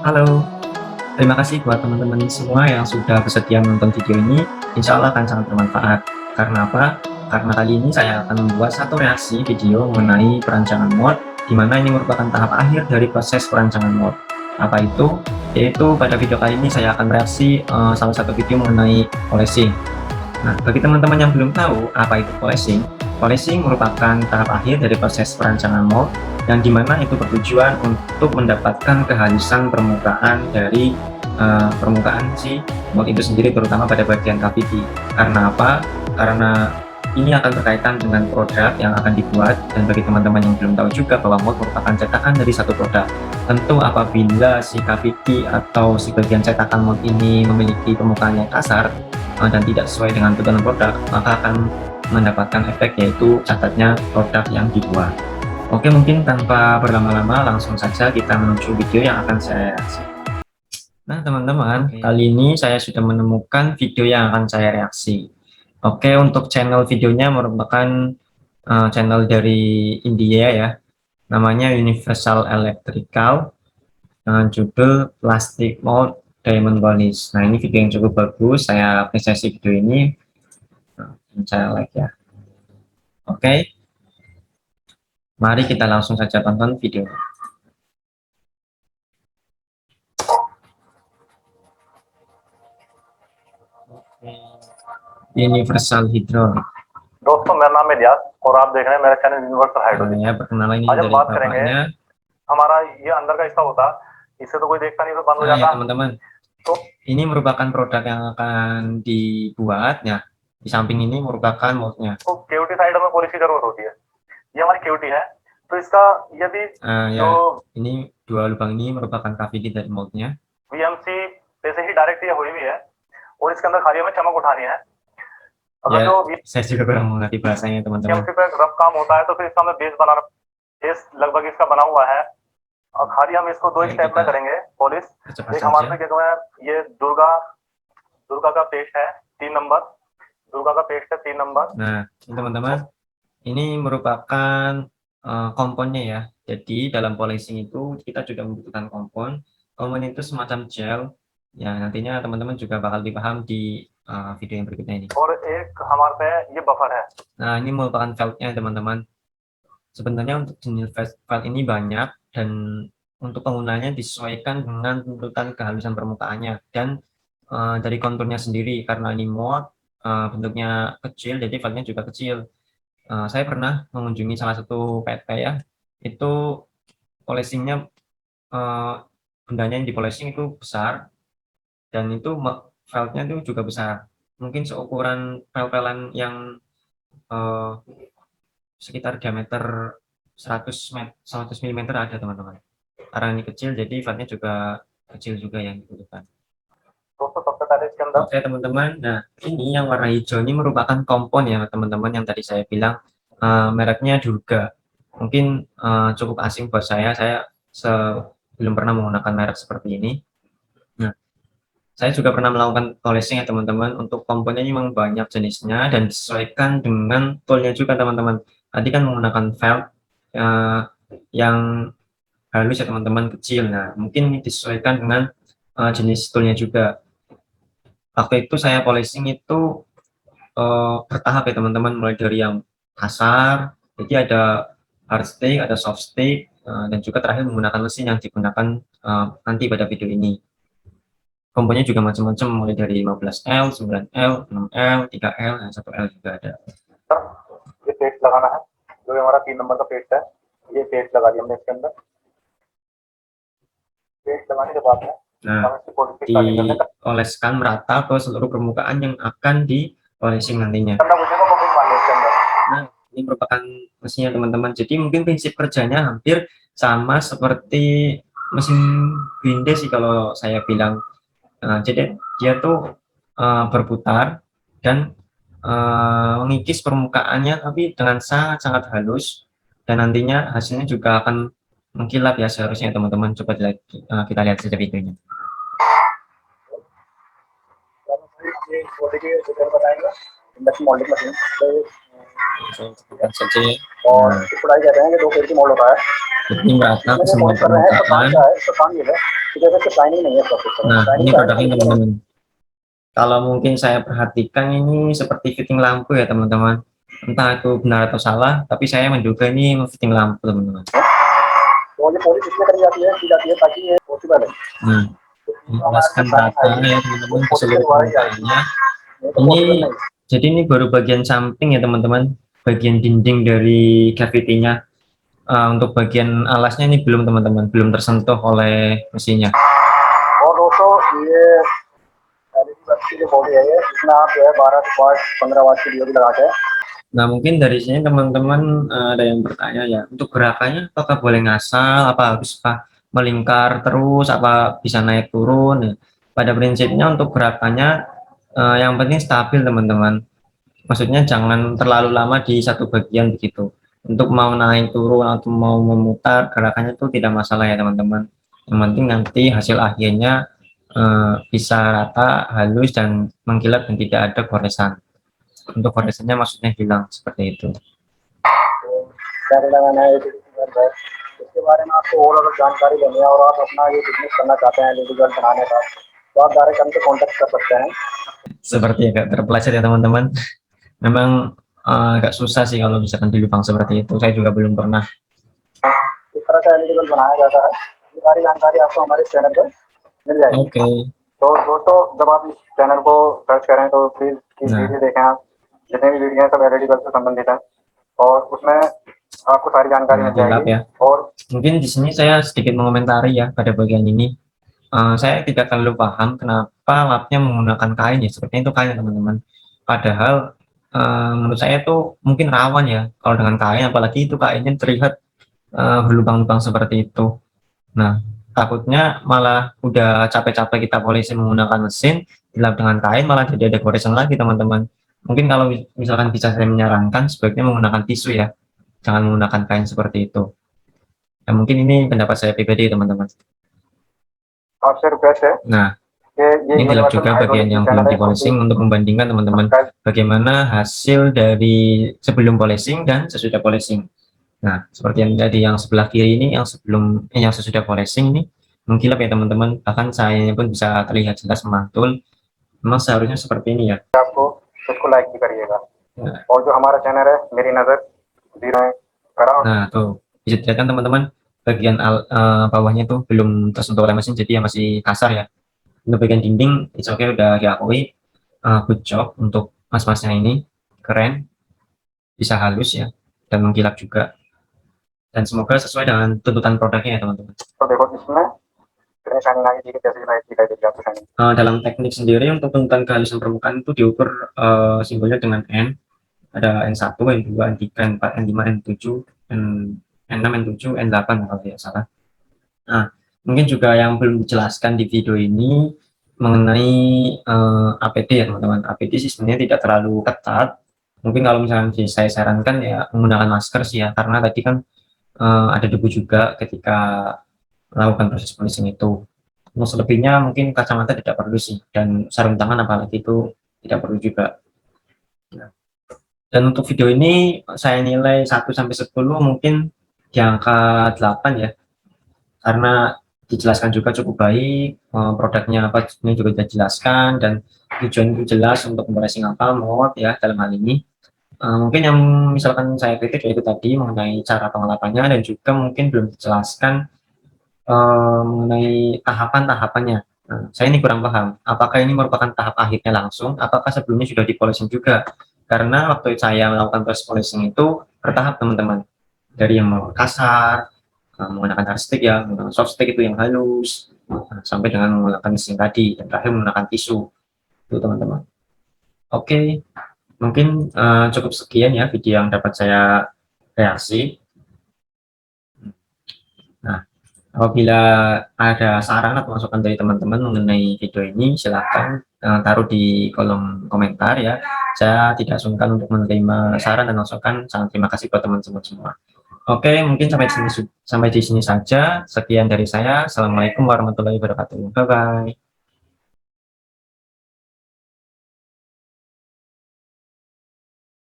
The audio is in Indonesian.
Halo, terima kasih buat teman-teman semua yang sudah bersedia menonton video ini. Insya Allah akan sangat bermanfaat. Karena apa? Karena kali ini saya akan membuat satu reaksi video mengenai perancangan mod, di mana ini merupakan tahap akhir dari proses perancangan mod. Apa itu? Yaitu pada video kali ini saya akan reaksi salah satu video mengenai polishing. Nah, bagi teman-teman yang belum tahu apa itu polishing, polishing merupakan tahap akhir dari proses perancangan mod yang dimana itu bertujuan untuk mendapatkan kehalusan permukaan dari permukaan si mod itu sendiri, terutama pada bagian cavity. Karena apa? Karena ini akan berkaitan dengan produk yang akan dibuat, dan bagi teman-teman yang belum tahu juga bahwa mod merupakan cetakan dari satu produk. Tentu apabila si cavity atau si bagian cetakan mod ini memiliki permukaan yang kasar dan tidak sesuai dengan kebutuhan produk, maka akan mendapatkan efek yaitu catatnya produk yang dibuat. Oke, mungkin tanpa berlama-lama langsung saja kita menuju video yang akan saya reaksi. Nah teman-teman, kali ini saya sudah menemukan video yang akan saya reaksi. Oke, untuk channel videonya merupakan channel dari India ya, namanya Universal Electrical, dengan judul Plastic Mold Diamond Polish. Nah, ini video yang cukup bagus, saya apresiasi video ini. Nah, saya like ya. Oke, mari kita langsung saja tonton videonya. Universal Hydraulic. दोस्तों मेरा नाम है दियास और आप देख रहे हैं मेरा channel universal hydraulic. Ya, perkenalan ini आज हम dari बात करेंगे bapaknya. हमारा ये अंदर का हिस्सा होता, इससे तो कोई देखता नहीं तो बंद हो Nah ya जाता। teman-teman, तो ini merupakan produk yang akan dibuat ya. Di samping ini merupakan moldnya. तो केविटी साइड में पॉलिश की जरूरत होती है, ये हमारी केविटी है। तो इसका यदि Ya, ini dua lubang ini merupakan cavity dari moldnya. VMC जैसे ही डायरेक्ट ये हुई हुई है और इसके अंदर खाली हमें चमक उठानी है। अगर Ya, जो saya juga kurang mengerti bahasanya teman-teman. VMC पे रफ काम होता है तो फिर इसका हमें बेस बनाना, बेस लगभग इसका बना हुआ है और खाली हम इसको दो स्टेप में करेंगे पॉलिश। एक हमारे पे क्या है, ये दुर्गा का पेस्ट है 3 नंबर, दुर्गा का पेस्ट है 3 number. Nah teman-teman, ini merupakan komponnya ya. Jadi dalam polishing itu kita juga membutuhkan kompon. Kompon itu semacam gel ya, nantinya teman-teman juga bakal dipaham di video yang berikutnya ini. और एक हमारे पे ये बफर है। Nah, ini merupakan valve-nya teman-teman. Sebenarnya untuk jenis valve ini banyak, dan untuk penggunaannya disesuaikan dengan tuntutan kehalusan permukaannya dan dari konturnya sendiri. Karena ini mod bentuknya kecil, jadi valve-nya juga kecil. Saya pernah mengunjungi salah satu PT ya, itu polishingnya bendanya yang di polishing itu besar, dan itu valve-nya itu juga besar. Mungkin seukuran valve-valve yang sekitar diameter 100 mm ada teman-teman. Karena ini kecil, jadi valve-nya juga kecil juga yang dibutuhkan. Oke teman-teman, nah ini yang warna hijau ini merupakan kompon ya teman-teman, yang tadi saya bilang mereknya Durga. Mungkin cukup asing buat saya belum pernah menggunakan merek seperti ini. Nah, saya juga pernah melakukan polishing ya teman-teman. Untuk komponnya memang banyak jenisnya dan disesuaikan dengan toolnya juga teman-teman. Tadi kan menggunakan valve yang halus ya teman-teman, kecil. Nah, mungkin disesuaikan dengan jenis toolnya juga. Waktu itu saya polishing itu bertahap ya teman-teman, mulai dari yang kasar, jadi ada hard stick, ada soft stick, dan juga terakhir menggunakan mesin yang digunakan nanti pada video ini. Komponnya juga macam-macam, mulai dari 15L, 9L, 6L, 3L, dan 1L juga ada. ये पेस्ट लगाना है, जो हमारा 3 नंबर का पेस्ट है, ये पेस्ट लगा दिया हमने इसके अंदर। पेस्ट लगाने के बाद में Nah, dioleskan merata ke seluruh permukaan yang akan di polishing nantinya. Nah, ini merupakan mesinnya teman-teman. Jadi mungkin prinsip kerjanya hampir sama seperti mesin grinde sih kalau saya bilang. Jadi dia tuh berputar dan mengikis permukaannya, tapi dengan sangat-sangat halus, dan nantinya hasilnya juga akan mengkilap ya seharusnya teman-teman. Coba kita lihat saja videonya. Ini merata ke semua permukaan. Nah, ini produknya teman-teman. Kalau mungkin saya perhatikan ini seperti fitting lampu ya teman-teman. Entah itu benar atau salah, tapi saya menduga ini fitting lampu teman-teman. Nah, menjelaskan rata ya teman-teman ke seluruh permukaannya. Ini jadi ini baru bagian samping ya teman-teman, bagian dinding dari cavity-nya. Untuk bagian alasnya ini belum teman-teman, belum tersentuh oleh mesinnya. Nah, mungkin dari sini teman-teman ada yang bertanya ya, untuk gerakannya apakah boleh ngasal, apa harus melingkar terus, apa bisa naik turun. Nah, pada prinsipnya untuk gerakannya yang penting stabil teman-teman. Maksudnya jangan terlalu lama di satu bagian begitu. Untuk mau naik turun atau mau memutar gerakannya itu tidak masalah ya teman-teman. Yang penting nanti hasil akhirnya bisa rata, halus dan mengkilat dan tidak ada goresan. Untuk goresannya maksudnya hilang seperti itu. Seperti agak terpelajar ya teman-teman. Memang agak susah sih kalau misalkan di Jepang seperti itu. Saya juga belum pernah. Oke. तो दोस्तों जब आप इस चैनल को सर्च करें तो प्लीज की वीडियो देखें आप जितने भी वीडियो हैं सब एलईडी बल्ब से संबंधित है और उसमें आपको सारी जानकारी मिल जाएगी ya. और mungkin di sini saya sedikit mengomentari ya pada bagian ini. Saya tidak terlalu paham kenapa lapnya menggunakan kain ya, sepertinya itu kain teman-teman. Padahal menurut saya itu mungkin rawan ya kalau dengan kain, apalagi itu kainnya terlihat berlubang-lubang seperti itu. Nah, takutnya malah udah capek-capek kita polisi menggunakan mesin, dilap dengan kain malah jadi ada goresan lagi teman-teman. Mungkin kalau misalkan bisa saya menyarankan sebaiknya menggunakan tisu ya, jangan menggunakan kain seperti itu. Ya, mungkin ini pendapat saya pribadi teman-teman. Nah, ini dilap juga bagian yang belum dipolishing untuk membandingkan teman-teman bagaimana hasil dari sebelum polishing dan sesudah polishing. Nah, seperti yang tadi yang sebelah kiri ini yang yang sesudah polishing ini mengkilap ya teman-teman, bahkan sayanya pun bisa terlihat jelas memantul. Memang seharusnya seperti ini ya. Nah, tuh bisa dilihat kan teman-teman, bagian bawahnya tuh belum tersentuh oleh mesin, jadi ya masih kasar ya. Untuk bagian dinding it's okay, udah diakui good job untuk mas-masnya ini, keren, bisa halus ya dan mengkilap juga, dan semoga sesuai dengan tuntutan produknya ya teman-teman. Dalam teknik sendiri untuk tuntutan kehalusan permukaan itu diukur simbolnya dengan N, ada N1, N2, N3, N4, N5, N7, N6, N7, N8 kalau tidak salah. Nah, mungkin juga yang belum dijelaskan di video ini mengenai APD ya teman-teman. APD sih sebenarnya tidak terlalu ketat. Mungkin kalau misalnya saya sarankan ya menggunakan masker sih ya, karena tadi kan ada debu juga ketika melakukan proses polishing itu. Untuk selebihnya mungkin kacamata tidak perlu sih, dan sarung tangan apalagi itu tidak perlu juga. Dan untuk video ini saya nilai 1-10 mungkin di angka 8 ya, karena dijelaskan juga cukup baik, produknya apa ini juga dijelaskan, dan tujuan itu jelas untuk mempricing apa mod ya dalam hal ini. Mungkin yang misalkan saya kritik yaitu tadi mengenai cara pengelapannya, dan juga mungkin belum dijelaskan mengenai tahapan-tahapannya. Nah, saya ini kurang paham apakah ini merupakan tahap akhirnya langsung, apakah sebelumnya sudah dipolishing juga, karena waktu saya melakukan proses polishing itu bertahap teman-teman, dari yang kasar menggunakan hard stick ya, menggunakan soft stick itu yang halus, sampai dengan menggunakan mesin tadi, dan terakhir menggunakan tisu itu teman-teman. Oke, mungkin cukup sekian ya video yang dapat saya reaksi. Nah, apabila ada saran atau masukan dari teman-teman mengenai video ini, silahkan taruh di kolom komentar ya. Saya tidak sungkan untuk menerima saran dan masukan. Sangat terima kasih buat teman-teman semua. Oke, mungkin sampai di sini saja. Sekian dari saya. Assalamualaikum warahmatullahi wabarakatuh. Bye bye.